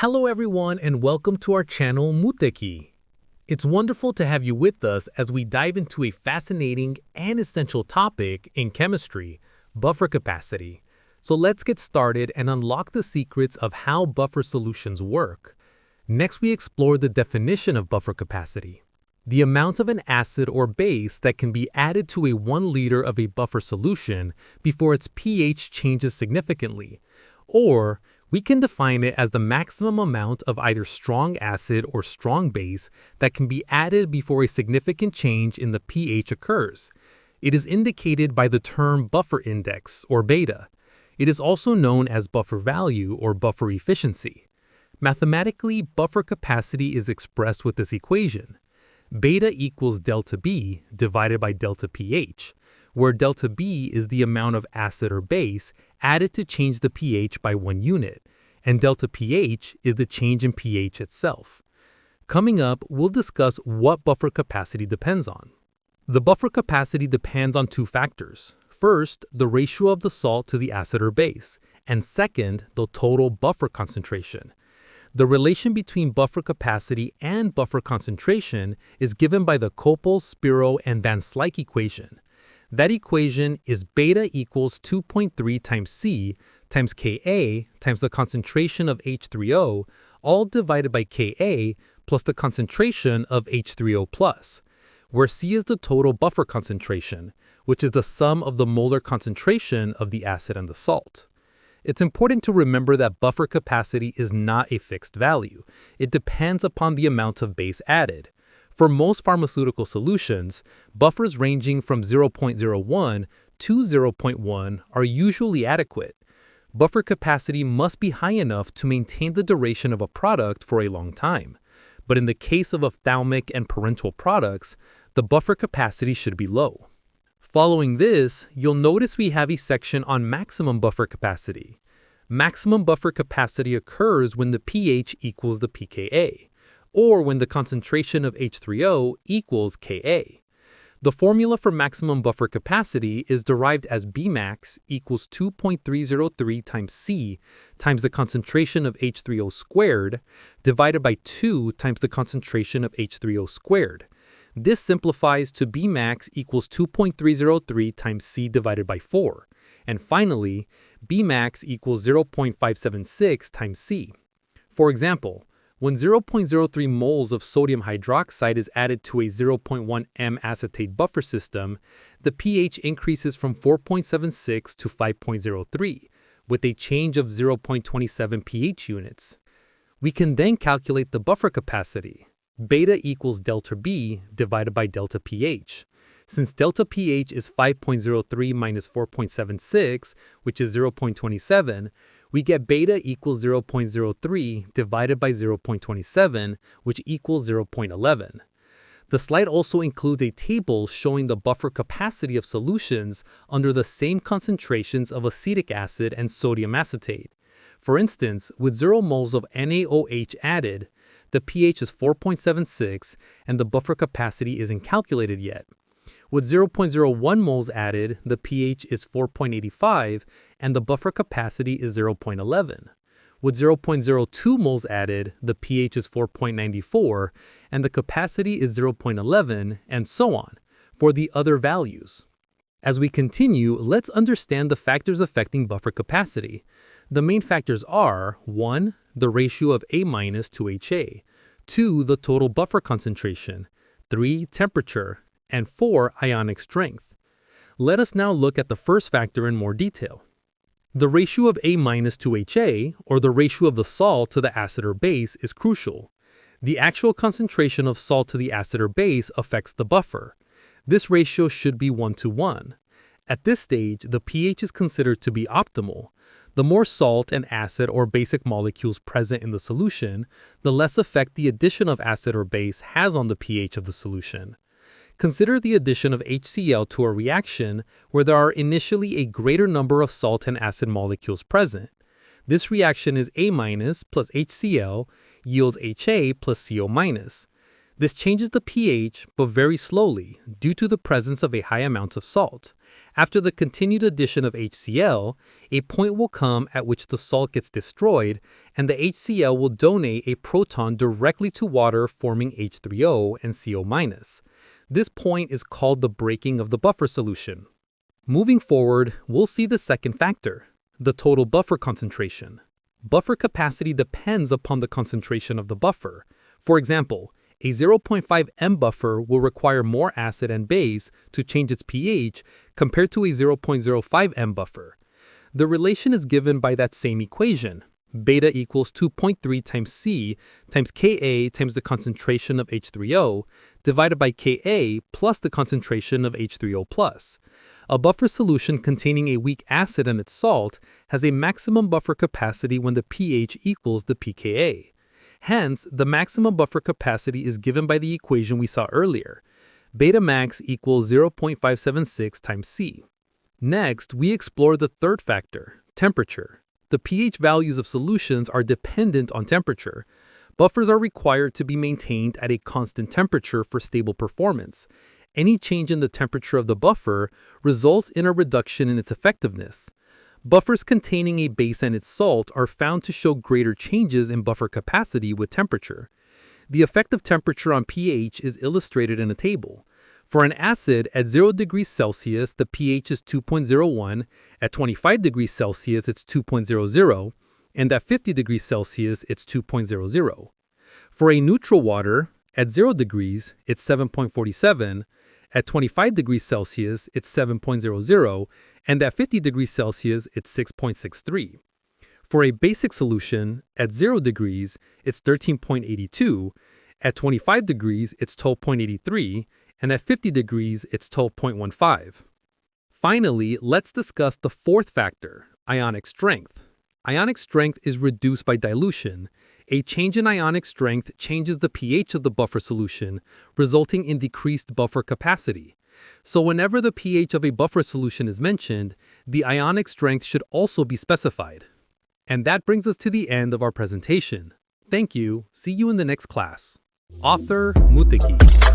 Hello everyone and welcome to our channel Mootechie. It's wonderful to have you with us as we dive into a fascinating and essential topic in chemistry, buffer capacity. So let's get started and unlock the secrets of how buffer solutions work. Next, we explore the definition of buffer capacity, the amount of an acid or base that can be added to a 1 liter of a buffer solution before its pH changes significantly, or we can define it as the maximum amount of either strong acid or strong base that can be added before a significant change in the pH occurs. It is indicated by the term buffer index, or beta. It is also known as buffer value or buffer efficiency. Mathematically, buffer capacity is expressed with this equation. Beta equals delta B divided by delta pH, where delta B is the amount of acid or base added to change the pH by 1 unit, and delta pH is the change in pH itself. Coming up, we'll discuss what buffer capacity depends on. The buffer capacity depends on 2 factors. First, the ratio of the salt to the acid or base, and second, the total buffer concentration. The relation between buffer capacity and buffer concentration is given by the Koppel, Spiro, and Van Slyke equation. That equation is beta equals 2.3 times C times Ka times the concentration of H3O, all divided by Ka plus the concentration of H3O plus, where C is the total buffer concentration, which is the sum of the molar concentration of the acid and the salt. It's important to remember that buffer capacity is not a fixed value. It depends upon the amount of base added. For most pharmaceutical solutions, buffers ranging from 0.01 to 0.1 are usually adequate. Buffer capacity must be high enough to maintain the duration of a product for a long time. But in the case of ophthalmic and parenteral products, the buffer capacity should be low. Following this, you'll notice we have a section on maximum buffer capacity. Maximum buffer capacity occurs when the pH equals the pKa, or when the concentration of H3O equals Ka. The formula for maximum buffer capacity is derived as Bmax equals 2.303 times C times the concentration of H3O squared divided by 2 times the concentration of H3O squared. This simplifies to Bmax equals 2.303 times C divided by 4. And finally, Bmax equals 0.576 times C. For example, when 0.03 moles of sodium hydroxide is added to a 0.1 m acetate buffer system, the pH increases from 4.76 to 5.03, with a change of 0.27 pH units. We can then calculate the buffer capacity. Beta equals delta B divided by delta pH. Since delta pH is 5.03 minus 4.76, which is 0.27, we get beta equals 0.03 divided by 0.27, which equals 0.11. The slide also includes a table showing the buffer capacity of solutions under the same concentrations of acetic acid and sodium acetate. For instance, with 0 moles of NaOH added, the pH is 4.76 and the buffer capacity isn't calculated yet. With 0.01 moles added, the pH is 4.85 and the buffer capacity is 0.11. With 0.02 moles added, the pH is 4.94 and the capacity is 0.11, and so on, for the other values. As we continue, let's understand the factors affecting buffer capacity. The main factors are 1. The ratio of A- to HA, 2. The total buffer concentration, 3. Temperature, and 4. Ionic strength. Let us now look at the first factor in more detail. The ratio of A- to HA, or the ratio of the salt to the acid or base, is crucial. The actual concentration of salt to the acid or base affects the buffer. This ratio should be 1:1. At this stage, the pH is considered to be optimal. The more salt and acid or basic molecules present in the solution, the less effect the addition of acid or base has on the pH of the solution. Consider the addition of HCl to a reaction where there are initially a greater number of salt and acid molecules present. This reaction is A- plus HCl yields HA plus CO-. This changes the pH, but very slowly, due to the presence of a high amount of salt. After the continued addition of HCl, a point will come at which the salt gets destroyed and the HCl will donate a proton directly to water, forming H3O and CO-. This point is called the breaking of the buffer solution. Moving forward, we'll see the second factor, the total buffer concentration. Buffer capacity depends upon the concentration of the buffer. For example, a 0.5 M buffer will require more acid and base to change its pH compared to a 0.05 M buffer. The relation is given by that same equation. Beta equals 2.3 times C times Ka times the concentration of H3O divided by Ka plus the concentration of H3O+. A buffer solution containing a weak acid and its salt has a maximum buffer capacity when the pH equals the pKa. Hence, the maximum buffer capacity is given by the equation we saw earlier. Beta max equals 0.576 times C. Next, we explore the third factor, temperature. The pH values of solutions are dependent on temperature. Buffers are required to be maintained at a constant temperature for stable performance. Any change in the temperature of the buffer results in a reduction in its effectiveness. Buffers containing a base and its salt are found to show greater changes in buffer capacity with temperature. The effective temperature on pH is illustrated in a table. For an acid, at 0 degrees Celsius, the pH is 2.01, at 25 degrees Celsius, it's 2.00, and at 50 degrees Celsius, it's 2.00. For a neutral water, at 0 degrees, it's 7.47, at 25 degrees Celsius, it's 7.00, and at 50 degrees Celsius, it's 6.63. For a basic solution, at 0 degrees, it's 13.82, at 25 degrees, it's 12.83, and at 50 degrees, it's 12.15. Finally, let's discuss the fourth factor, ionic strength. Ionic strength is reduced by dilution. A change in ionic strength changes the pH of the buffer solution, resulting in decreased buffer capacity. So whenever the pH of a buffer solution is mentioned, the ionic strength should also be specified. And that brings us to the end of our presentation. Thank you. See you in the next class. Author Mootechie.